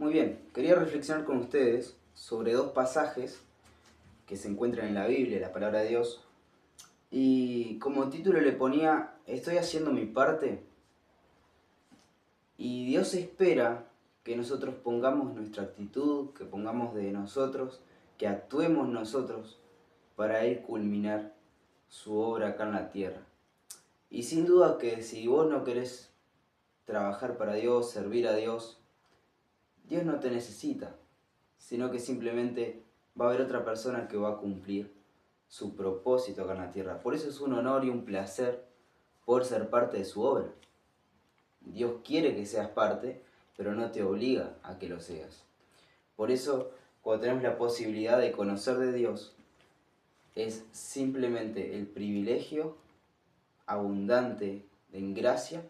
Muy bien, quería reflexionar con ustedes sobre dos pasajes que se encuentran en la Biblia, la palabra de Dios, y como título le ponía, estoy haciendo mi parte, y Dios espera que nosotros pongamos nuestra actitud, que pongamos de nosotros, que actuemos nosotros para Él culminar su obra acá en la tierra. Y sin duda que si vos no querés trabajar para Dios, servir a Dios, Dios no te necesita, sino que simplemente va a haber otra persona que va a cumplir su propósito acá en la tierra. Por eso es un honor y un placer poder ser parte de su obra. Dios quiere que seas parte, pero no te obliga a que lo seas. Por eso, cuando tenemos la posibilidad de conocer de Dios, es simplemente el privilegio abundante en gracia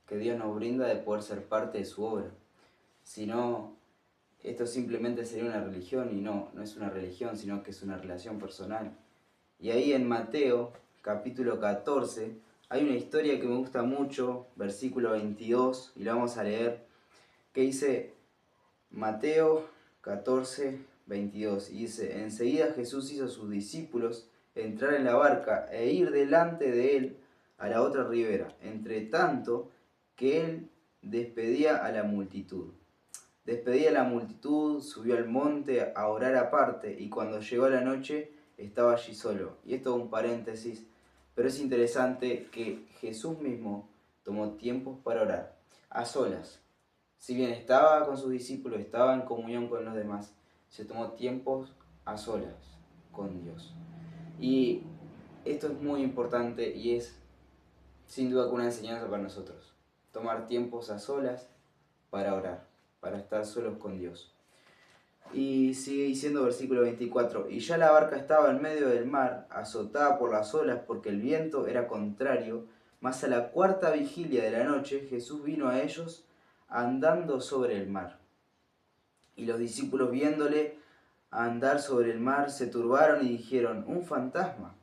que Dios nos brinda de poder ser parte de su obra. Si no, esto simplemente sería una religión y no es una religión, sino que es una relación personal. Y ahí en Mateo, capítulo 14, hay una historia que me gusta mucho, versículo 22, y lo vamos a leer, que dice Mateo 14, 22, y dice: enseguida Jesús hizo a sus discípulos entrar en la barca e ir delante de él a la otra ribera, entre tanto que él despedía a la multitud. Despedía a la multitud, subió al monte a orar aparte, y cuando llegó la noche estaba allí solo. Y esto es un paréntesis, pero es interesante que Jesús mismo tomó tiempos para orar, a solas. Si bien estaba con sus discípulos, estaba en comunión con los demás, se tomó tiempos a solas con Dios. Y esto es muy importante y es sin duda una enseñanza para nosotros. Tomar tiempos a solas para orar, para estar solos con Dios. Y sigue diciendo versículo 24, y ya la barca estaba en medio del mar, azotada por las olas porque el viento era contrario, mas a la cuarta vigilia de la noche Jesús vino a ellos andando sobre el mar. Y los discípulos viéndole andar sobre el mar se turbaron y dijeron: un fantasma.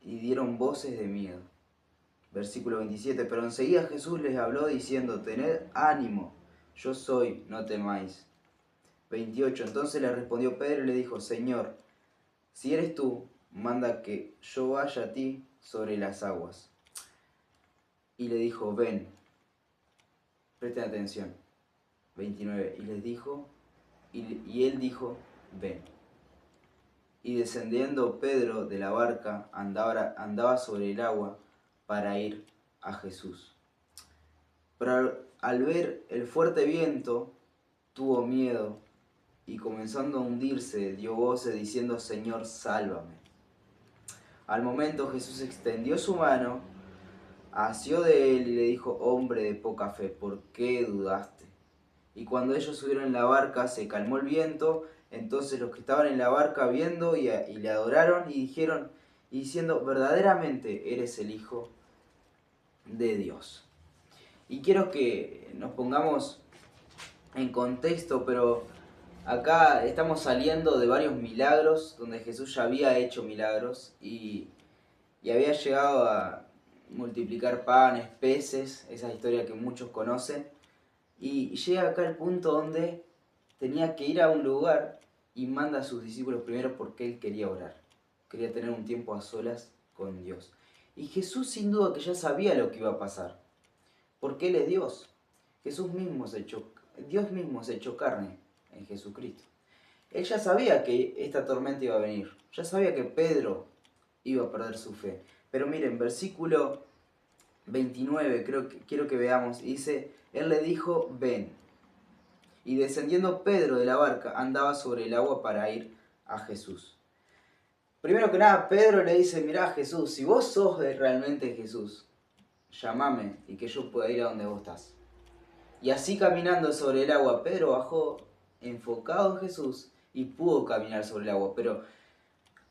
Y dieron voces de miedo. Versículo 27, pero enseguida Jesús les habló diciendo: tened ánimo, yo soy, no temáis. 28, entonces le respondió Pedro y le dijo: Señor, si eres tú, manda que yo vaya a ti sobre las aguas. Y le dijo: ven. Presten atención. 29, y les dijo, y él dijo: ven. Y descendiendo Pedro de la barca, andaba sobre el agua para ir a Jesús. Pero al ver el fuerte viento, tuvo miedo, y comenzando a hundirse, dio voces diciendo: Señor, sálvame. Al momento Jesús extendió su mano, asió de él y le dijo: hombre de poca fe, ¿por qué dudaste? Y cuando ellos subieron en la barca, se calmó el viento. Entonces los que estaban en la barca viendo y le adoraron y dijeron, y diciendo: verdaderamente eres el Hijo de Dios. Y quiero que nos pongamos en contexto, pero acá estamos saliendo de varios milagros, donde Jesús ya había hecho milagros y había llegado a multiplicar panes, peces, esa historia que muchos conocen. Y llega acá el punto donde tenía que ir a un lugar y manda a sus discípulos primero porque él quería orar. Quería tener un tiempo a solas con Dios. Y Jesús sin duda que ya sabía lo que iba a pasar, porque Él es Dios. Dios mismo se echó carne en Jesucristo. Él ya sabía que esta tormenta iba a venir. Ya sabía que Pedro iba a perder su fe. Pero miren, versículo 29, quiero que veamos. Dice: Él le dijo: ven. Y descendiendo Pedro de la barca, andaba sobre el agua para ir a Jesús. Primero que nada, Pedro le dice: mirá, Jesús, si vos sos realmente Jesús, llámame y que yo pueda ir a donde vos estás. Y así caminando sobre el agua, Pedro bajó enfocado en Jesús y pudo caminar sobre el agua. Pero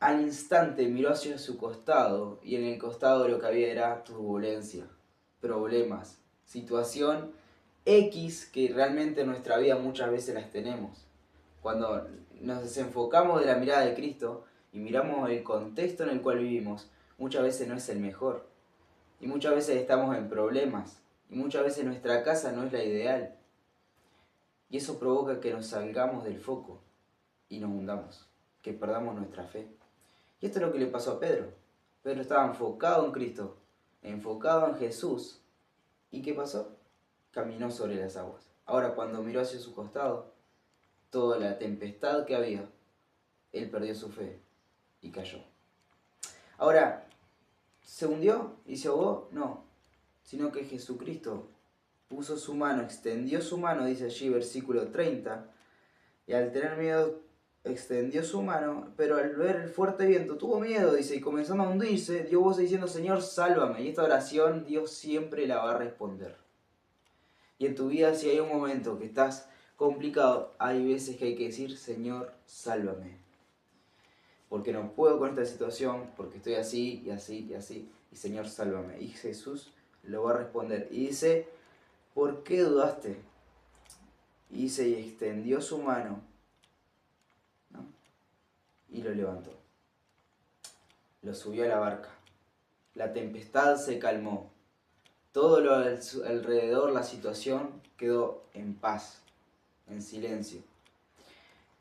al instante miró hacia su costado y en el costado lo que había era turbulencia, problemas, situación X que realmente en nuestra vida muchas veces las tenemos. Cuando nos desenfocamos de la mirada de Cristo y miramos el contexto en el cual vivimos, muchas veces no es el mejor. Y muchas veces estamos en problemas. Y muchas veces nuestra casa no es la ideal. Y eso provoca que nos salgamos del foco y nos hundamos, que perdamos nuestra fe. Y esto es lo que le pasó a Pedro. Pedro estaba enfocado en Cristo, enfocado en Jesús. ¿Y qué pasó? Caminó sobre las aguas. Ahora, cuando miró hacia su costado, toda la tempestad que había, él perdió su fe y cayó. Ahora, ¿se hundió y se ahogó? No, sino que Jesucristo puso su mano, extendió su mano, dice allí versículo 30, y al tener miedo extendió su mano, pero al ver el fuerte viento tuvo miedo, dice, y comenzando a hundirse, dio voz diciendo, Señor, sálvame. Y esta oración Dios siempre la va a responder. Y en tu vida, si hay un momento que estás complicado, hay veces que hay que decir, Señor, sálvame. Porque no puedo con esta situación, porque estoy así y así y así. Y Señor, sálvame. Y Jesús lo va a responder. Y dice, ¿por qué dudaste? Y dice, y extendió su mano, ¿no? Y lo levantó. Lo subió a la barca. La tempestad se calmó. Todo lo alrededor, la situación, quedó en paz, en silencio.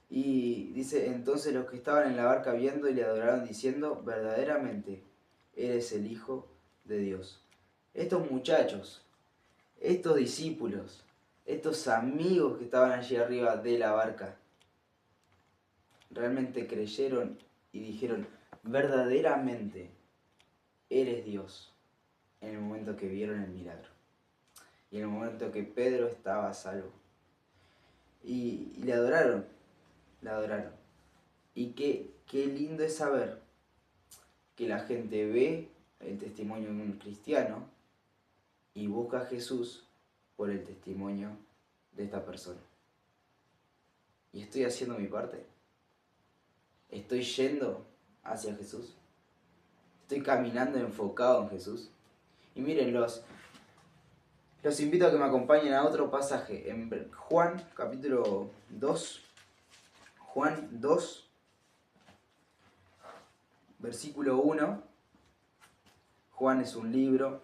Y dice, entonces los que estaban en la barca viendo y le adoraron diciendo, verdaderamente eres el Hijo de Dios. Estos muchachos, estos discípulos, estos amigos que estaban allí arriba de la barca, realmente creyeron y dijeron, verdaderamente eres Dios, en el momento que vieron el milagro. Y en el momento que Pedro estaba a salvo. Y le adoraron, le adoraron. Y qué lindo es saber que la gente ve el testimonio de un cristiano y busca a Jesús por el testimonio de esta persona. ¿Y estoy haciendo mi parte? ¿Estoy yendo hacia Jesús? ¿Estoy caminando enfocado en Jesús? Y miren, los invito a que me acompañen a otro pasaje en Juan capítulo 2. Juan 2, versículo 1. Juan es un libro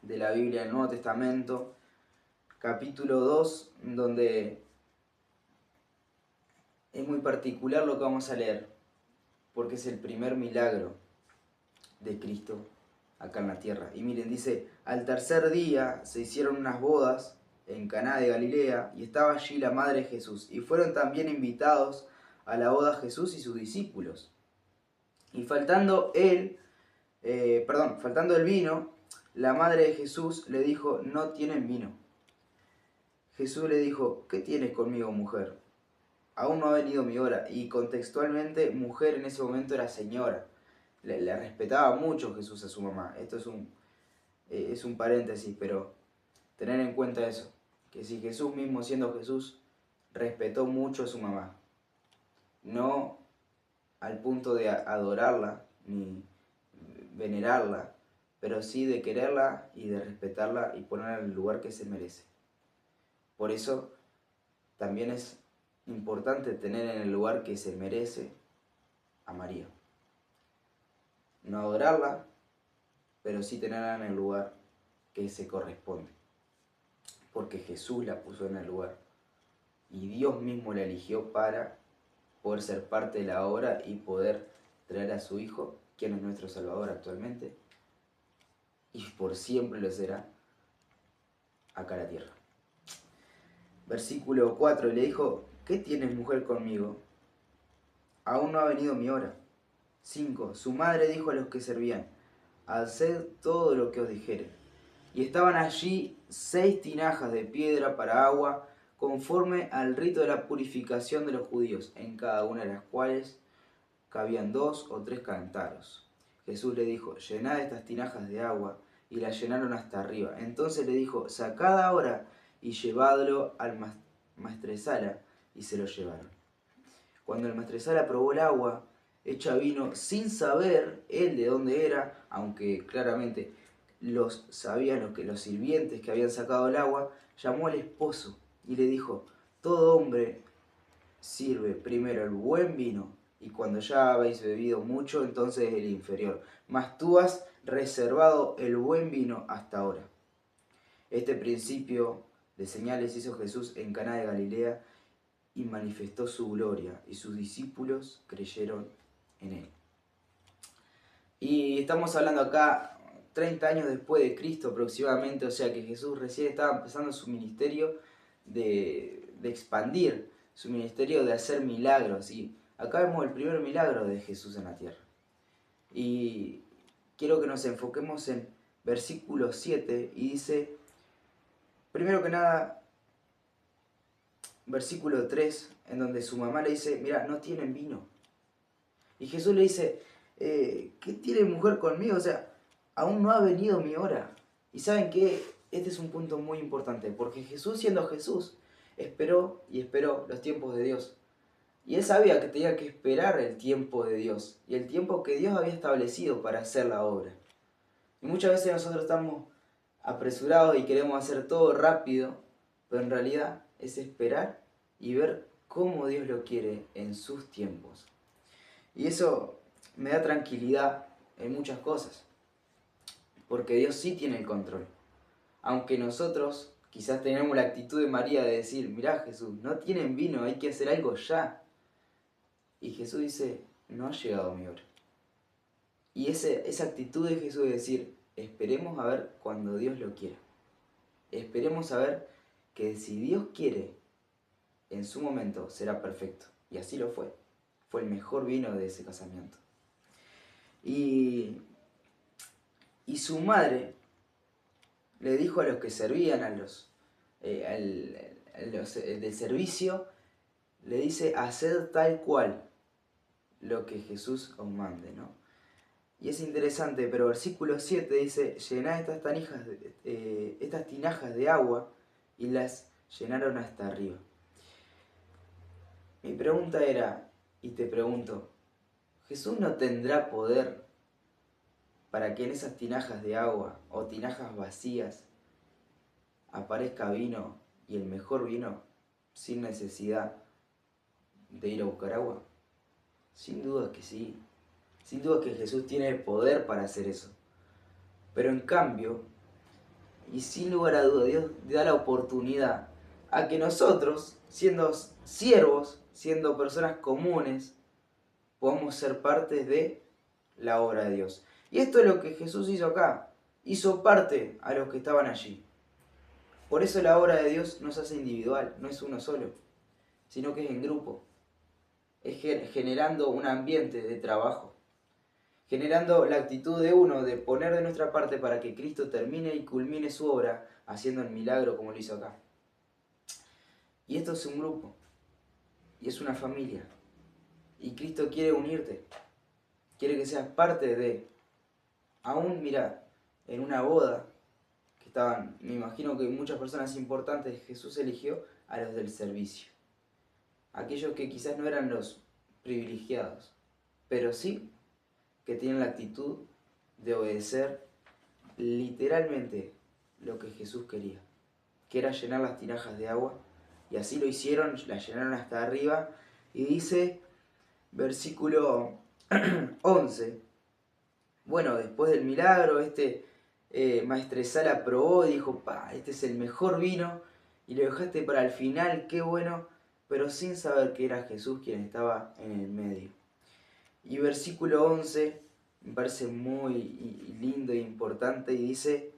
de la Biblia del Nuevo Testamento, capítulo 2, donde es muy particular lo que vamos a leer, porque es el primer milagro de Cristo acá en la tierra. Y miren, dice, al tercer día se hicieron unas bodas en Caná de Galilea, y estaba allí la madre de Jesús, y fueron también invitados a la boda Jesús y sus discípulos. Y faltando el vino, la madre de Jesús le dijo, no tienen vino. Jesús le dijo, ¿qué tienes conmigo, mujer? Aún no ha venido mi hora. Y contextualmente, mujer en ese momento era señora. Le respetaba mucho Jesús a su mamá. Esto es un paréntesis, pero tener en cuenta eso. Que si Jesús mismo siendo Jesús, respetó mucho a su mamá. No al punto de adorarla, ni venerarla, pero sí de quererla y de respetarla y ponerla en el lugar que se merece. Por eso también es importante tener en el lugar que se merece a María. No adorarla, pero sí tenerla en el lugar que se corresponde. Porque Jesús la puso en el lugar. Y Dios mismo la eligió para poder ser parte de la obra y poder traer a su Hijo, quien es nuestro Salvador actualmente, y por siempre lo será, acá a la tierra. Versículo 4, le dijo, ¿qué tienes, mujer, conmigo? Aún no ha venido mi hora. 5. Su madre dijo a los que servían, haced todo lo que os dijere. Y estaban allí 6 tinajas de piedra para agua, conforme al rito de la purificación de los judíos, en cada una de las cuales cabían 2 o 3 cántaros. Jesús le dijo, llenad estas tinajas de agua, y las llenaron hasta arriba. Entonces le dijo, sacad ahora y llevadlo al maestresala, y se lo llevaron. Cuando el maestresala probó el agua hecha vino, sin saber él de dónde era, aunque claramente los sirvientes que habían sacado el agua, llamó al esposo y le dijo, todo hombre sirve primero el buen vino, y cuando ya habéis bebido mucho, entonces el inferior. Mas tú has reservado el buen vino hasta ahora. Este principio de señales hizo Jesús en Caná de Galilea y manifestó su gloria, y sus discípulos creyeron en él. Y estamos hablando acá 30 años después de Cristo aproximadamente, o sea que Jesús recién estaba empezando su ministerio de expandir, su ministerio de hacer milagros. Y acá vemos el primer milagro de Jesús en la tierra. Y quiero que nos enfoquemos en versículo 7 y dice, primero que nada, versículo 3, en donde su mamá le dice, mira, no tienen vino. Y Jesús le dice, ¿qué tiene mujer conmigo? O sea, aún no ha venido mi hora. Y ¿saben qué? Este es un punto muy importante, porque Jesús, siendo Jesús, esperó y esperó los tiempos de Dios. Y él sabía que tenía que esperar el tiempo de Dios, y el tiempo que Dios había establecido para hacer la obra. Y muchas veces nosotros estamos apresurados y queremos hacer todo rápido, pero en realidad es esperar y ver cómo Dios lo quiere en sus tiempos. Y eso me da tranquilidad en muchas cosas, porque Dios sí tiene el control. Aunque nosotros quizás tenemos la actitud de María de decir, mirá Jesús, no tienen vino, hay que hacer algo ya. Y Jesús dice, no ha llegado mi hora. Y esa actitud de Jesús de decir, esperemos a ver cuando Dios lo quiera. Esperemos a ver que si Dios quiere, en su momento será perfecto. Y así lo fue. Fue el mejor vino de ese casamiento. Y su madre le dijo a los que servían, del servicio, le dice, haced tal cual lo que Jesús os mande, ¿no? Y es interesante, pero versículo 7 dice, llenad estas tinajas de agua, y las llenaron hasta arriba. Mi pregunta era, y te pregunto, ¿Jesús no tendrá poder para que en esas tinajas de agua o tinajas vacías aparezca vino, y el mejor vino, sin necesidad de ir a buscar agua? Sin duda que sí. Sin duda que Jesús tiene el poder para hacer eso. Pero en cambio, y sin lugar a duda, Dios da la oportunidad a que nosotros, siendo siervos, siendo personas comunes, podamos ser parte de la obra de Dios. Y esto es lo que Jesús hizo acá. Hizo parte a los que estaban allí. Por eso la obra de Dios no se hace individual, no es uno solo, sino que es en grupo. Es generando un ambiente de trabajo. Generando la actitud de uno de poner de nuestra parte para que Cristo termine y culmine su obra haciendo el milagro como lo hizo acá. Y esto es un grupo, y es una familia, y Cristo quiere unirte, quiere que seas parte de, aún mira, en una boda, que estaban, me imagino que muchas personas importantes, Jesús eligió a los del servicio, aquellos que quizás no eran los privilegiados, pero sí que tienen la actitud de obedecer literalmente lo que Jesús quería, que era llenar las tinajas de agua, y así lo hicieron, las llenaron hasta arriba, y dice, versículo 11, bueno, después del milagro, maestresala probó y dijo, este es el mejor vino, y lo dejaste para el final, qué bueno, pero sin saber que era Jesús quien estaba en el medio. Y versículo 11 me parece muy lindo e importante, y dice,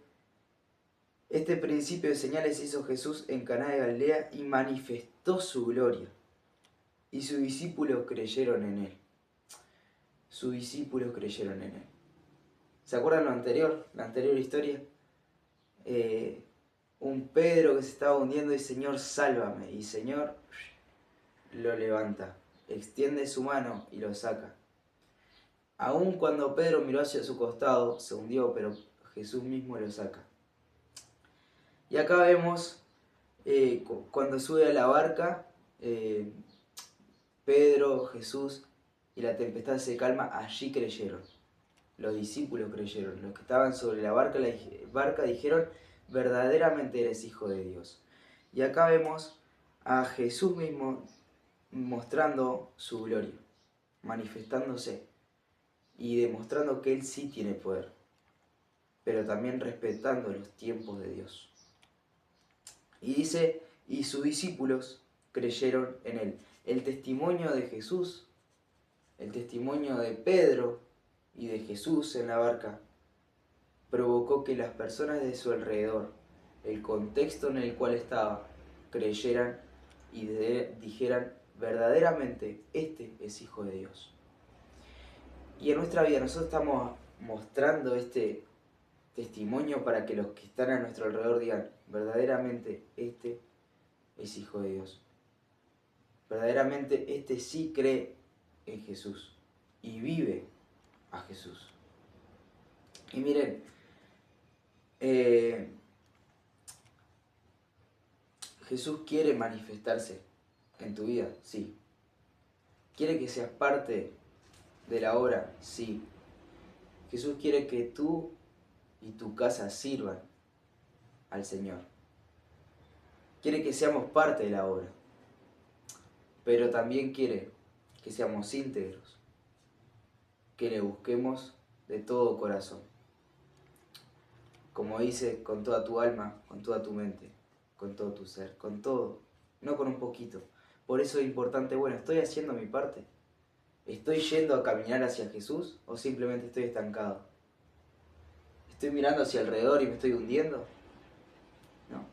este principio de señales hizo Jesús en Caná de Galilea y manifestó su gloria, y sus discípulos creyeron en él. Sus discípulos creyeron en él. ¿Se acuerdan la anterior historia? Un Pedro que se estaba hundiendo y Señor, sálvame. Y Señor lo levanta, extiende su mano y lo saca. Aun cuando Pedro miró hacia su costado, se hundió, pero Jesús mismo lo saca. Y acá vemos cuando sube a la barca, Pedro, Jesús y la tempestad se calma, allí creyeron. Los discípulos creyeron. Los que estaban sobre la barca dijeron, verdaderamente eres hijo de Dios. Y acá vemos a Jesús mismo mostrando su gloria, manifestándose y demostrando que Él sí tiene poder, pero también respetando los tiempos de Dios. Y dice, y sus discípulos creyeron en él. El testimonio de Jesús, el testimonio de Pedro y de Jesús en la barca, provocó que las personas de su alrededor, el contexto en el cual estaba, creyeran y dijeran verdaderamente, este es Hijo de Dios. Y en nuestra vida nosotros estamos mostrando este testimonio para que los que están a nuestro alrededor digan, verdaderamente este es Hijo de Dios. Verdaderamente este sí cree en Jesús y vive a Jesús. Y miren, Jesús quiere manifestarse en tu vida, sí. Quiere que seas parte de la obra, sí. Jesús quiere que tú y tu casa sirvan al Señor. Quiere que seamos parte de la obra, pero también quiere que seamos íntegros, que le busquemos de todo corazón. Como dice, con toda tu alma, con toda tu mente, con todo tu ser, con todo, no con un poquito. Por eso es importante, bueno, ¿estoy haciendo mi parte? ¿Estoy yendo a caminar hacia Jesús o simplemente estoy estancado? ¿Estoy mirando hacia alrededor y me estoy hundiendo? No.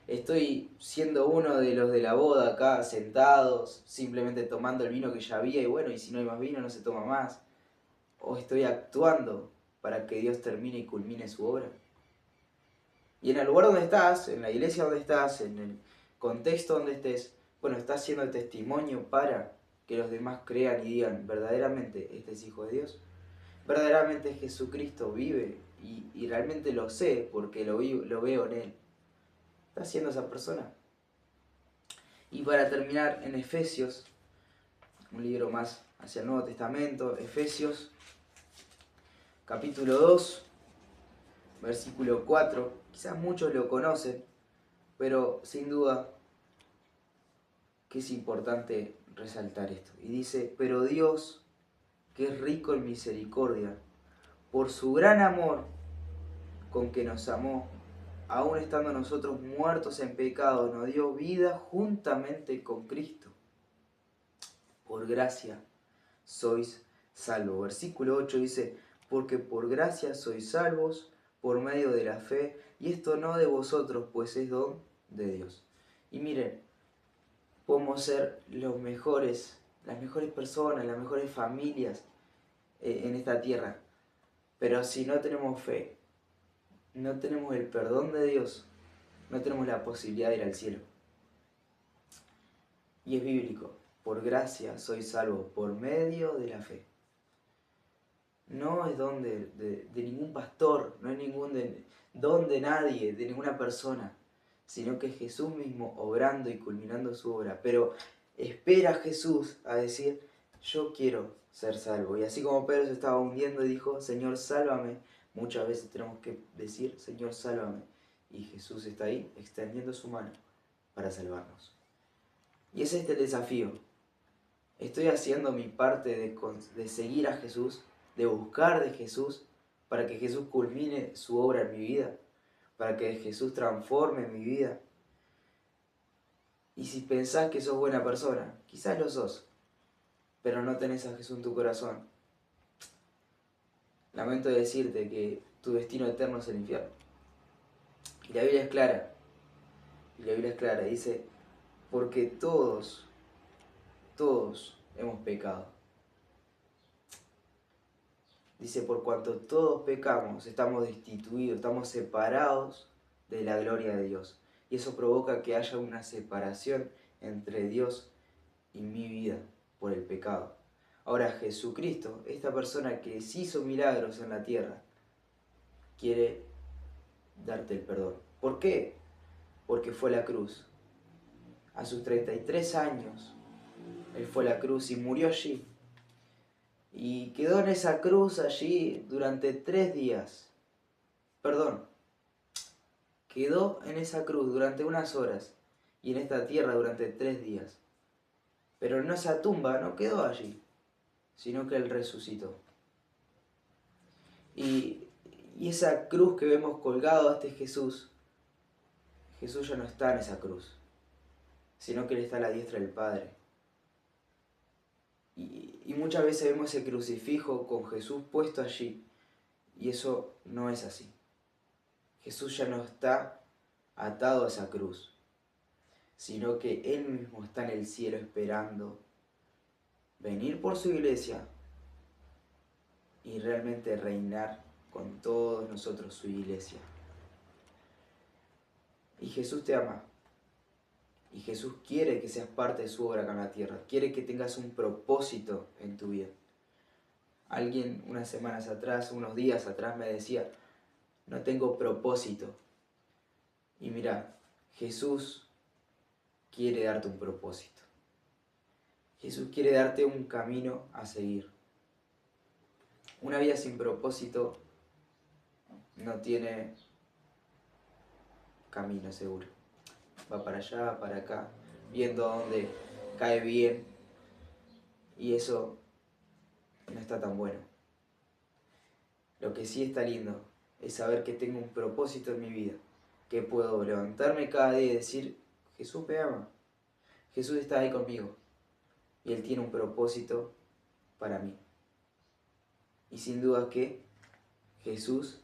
¿Estoy siendo uno de los de la boda acá, sentados, simplemente tomando el vino que ya había y bueno, y si no hay más vino no se toma más? ¿O estoy actuando para que Dios termine y culmine su obra? Y en el lugar donde estás, en la iglesia donde estás, en el contexto donde estés, bueno, estás siendo el testimonio para que los demás crean y digan, verdaderamente este es Hijo de Dios. Verdaderamente Jesucristo vive y realmente lo sé porque lo veo en Él. ¿Estás siendo esa persona? Y para terminar, en Efesios, un libro más hacia el Nuevo Testamento, Efesios, capítulo 2, versículo 4. Quizás muchos lo conocen, pero sin duda que es importante resaltar esto. Y dice, pero Dios, que es rico en misericordia, por su gran amor con que nos amó, aun estando nosotros muertos en pecado, nos dio vida juntamente con Cristo. Por gracia sois salvos. Versículo 8 dice, porque por gracia sois salvos por medio de la fe, y esto no de vosotros, pues es don de Dios. Y miren, podemos ser las mejores personas, las mejores familias en esta tierra, pero si no tenemos fe, no tenemos el perdón de Dios, no tenemos la posibilidad de ir al cielo. Y es bíblico, por gracia sois salvos por medio de la fe. No es don de ningún pastor, no es ningún don de nadie, de ninguna persona, sino que es Jesús mismo obrando y culminando su obra. Pero espera Jesús a decir, yo quiero ser salvo. Y así como Pedro se estaba hundiendo y dijo, Señor, sálvame, muchas veces tenemos que decir, Señor, sálvame. Y Jesús está ahí extendiendo su mano para salvarnos. Y es este el desafío. Estoy haciendo mi parte de seguir a Jesús, de buscar de Jesús, para que Jesús culmine su obra en mi vida, para que Jesús transforme mi vida. Y si pensás que sos buena persona, quizás lo sos, pero no tenés a Jesús en tu corazón, lamento decirte que tu destino eterno es el infierno. Y la Biblia es clara, dice, porque todos hemos pecado. Dice, por cuanto todos pecamos, estamos destituidos, estamos separados de la gloria de Dios. Y eso provoca que haya una separación entre Dios y mi vida por el pecado. Ahora Jesucristo, esta persona que sí hizo milagros en la tierra, quiere darte el perdón. ¿Por qué? Porque fue a la cruz. A sus 33 años, Él fue a la cruz y murió allí. Y quedó en esa cruz allí durante 3 días. Quedó en esa cruz durante unas horas y en esta tierra durante 3 días. Pero en esa tumba no quedó allí, sino que Él resucitó. Y esa cruz que vemos colgado a este Jesús Jesús ya no está en esa cruz, sino que Él está a la diestra del Padre. Y muchas veces vemos ese crucifijo con Jesús puesto allí, y eso no es así. Jesús ya no está atado a esa cruz, sino que Él mismo está en el cielo esperando venir por su iglesia y realmente reinar con todos nosotros su iglesia. Y Jesús te ama. Y Jesús quiere que seas parte de su obra acá en la tierra. Quiere que tengas un propósito en tu vida. Alguien unas semanas atrás, unos días atrás me decía, no tengo propósito. Y mira, Jesús quiere darte un propósito. Jesús quiere darte un camino a seguir. Una vida sin propósito no tiene camino seguro. Va para allá, para acá, viendo a dónde cae bien. Y eso no está tan bueno. Lo que sí está lindo es saber que tengo un propósito en mi vida. Que puedo levantarme cada día y decir, Jesús me ama. Jesús está ahí conmigo. Y Él tiene un propósito para mí. Y sin duda que Jesús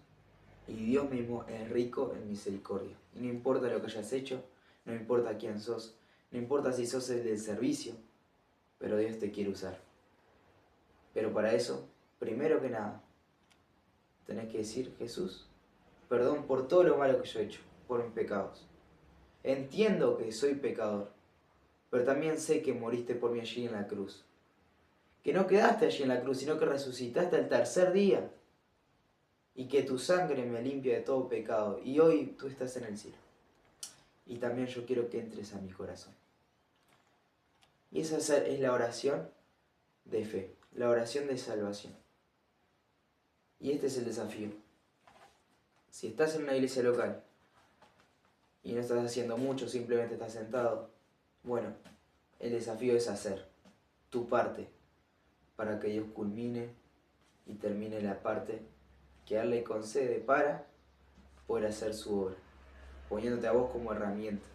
y Dios mismo es rico en misericordia. Y no importa lo que hayas hecho, no importa quién sos, no importa si sos el del servicio, pero Dios te quiere usar. Pero para eso, primero que nada, tenés que decir, Jesús, perdón por todo lo malo que yo he hecho, por mis pecados. Entiendo que soy pecador, pero también sé que moriste por mí allí en la cruz. Que no quedaste allí en la cruz, sino que resucitaste al tercer día. Y que tu sangre me limpia de todo pecado. Y hoy tú estás en el cielo. Y también yo quiero que entres a mi corazón. Y esa es la oración de fe, la oración de salvación. Y este es el desafío. Si estás en una iglesia local y no estás haciendo mucho, simplemente estás sentado, bueno, el desafío es hacer tu parte para que Dios culmine y termine la parte que Él le concede para poder hacer su obra, poniéndote a vos como herramienta.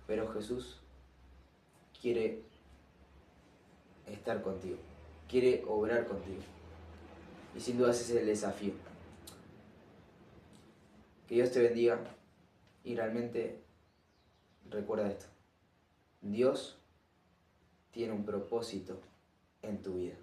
Pero Jesús quiere estar contigo, quiere obrar contigo. Y sin duda ese es el desafío. Que Dios te bendiga y realmente recuerda esto. Dios tiene un propósito en tu vida.